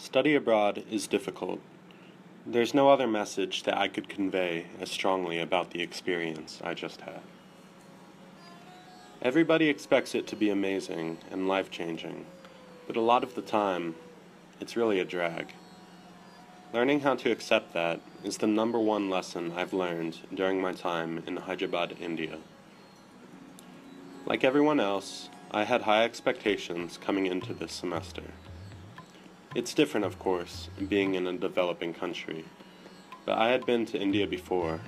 Study abroad is difficult. There's no other message that I could convey as strongly about the experience I just had. Everybody expects it to be amazing and life-changing, but a lot of the time, it's really a drag. Learning how to accept that is the number one lesson I've learned during my time in Hyderabad, India. Like everyone else, I had high expectations coming into this semester. It's different, of course, being in a developing country, but I had been to India before,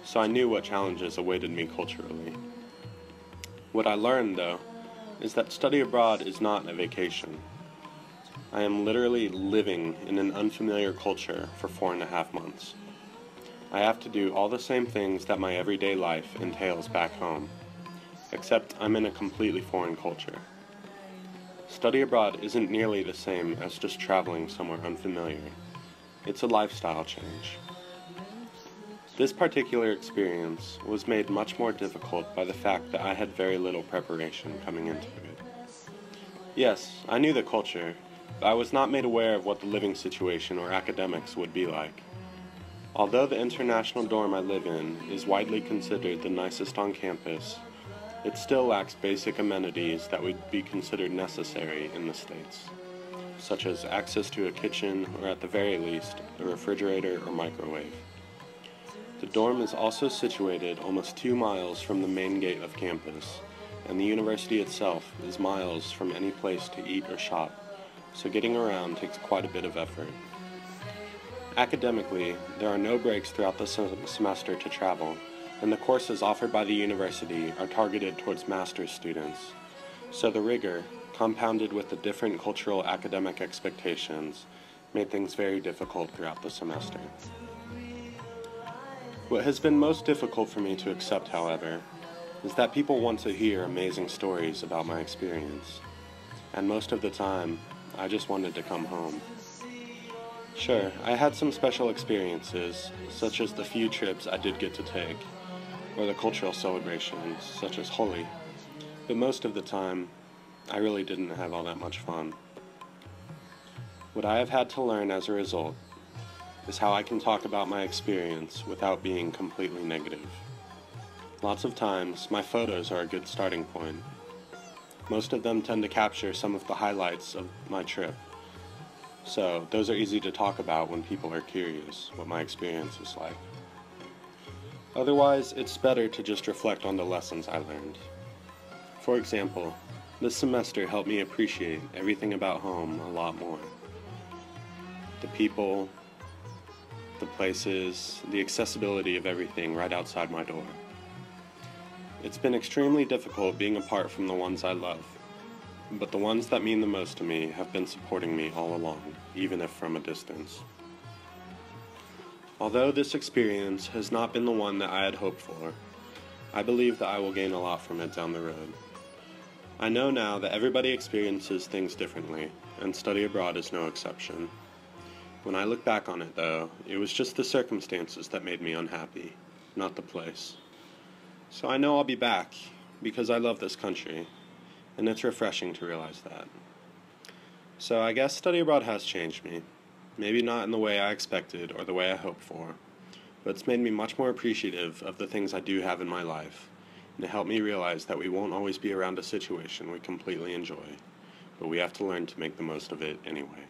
so I knew what challenges awaited me culturally. What I learned, though, is that study abroad is not a vacation. I am literally living in an unfamiliar culture for 4.5 months. I have to do all the same things that my everyday life entails back home, except I'm in a completely foreign culture. Study abroad isn't nearly the same as just traveling somewhere unfamiliar. It's a lifestyle change. This particular experience was made much more difficult by the fact that I had very little preparation coming into it. Yes, I knew the culture, but I was not made aware of what the living situation or academics would be like. Although the international dorm I live in is widely considered the nicest on campus, it still lacks basic amenities that would be considered necessary in the States, such as access to a kitchen or, at the very least, a refrigerator or microwave. The dorm is also situated almost 2 miles from the main gate of campus, and the university itself is miles from any place to eat or shop, so getting around takes quite a bit of effort. Academically, there are no breaks throughout the semester to travel, and the courses offered by the university are targeted towards master's students, so the rigor, compounded with the different cultural academic expectations, made things very difficult throughout the semester. What has been most difficult for me to accept, however, is that people want to hear amazing stories about my experience, and most of the time, I just wanted to come home. Sure, I had some special experiences, such as the few trips I did get to take, or the cultural celebrations, such as Holi, but most of the time, I really didn't have all that much fun. What I have had to learn as a result is how I can talk about my experience without being completely negative. Lots of times, my photos are a good starting point. Most of them tend to capture some of the highlights of my trip, so those are easy to talk about when people are curious what my experience was like. Otherwise, it's better to just reflect on the lessons I learned. For example, this semester helped me appreciate everything about home a lot more. The people, the places, the accessibility of everything right outside my door. It's been extremely difficult being apart from the ones I love, but the ones that mean the most to me have been supporting me all along, even if from a distance. Although this experience has not been the one that I had hoped for, I believe that I will gain a lot from it down the road. I know now that everybody experiences things differently, and study abroad is no exception. When I look back on it, though, it was just the circumstances that made me unhappy, not the place. So I know I'll be back, because I love this country, and it's refreshing to realize that. So I guess study abroad has changed me. Maybe not in the way I expected or the way I hoped for, but it's made me much more appreciative of the things I do have in my life, and it helped me realize that we won't always be around a situation we completely enjoy, but we have to learn to make the most of it anyway.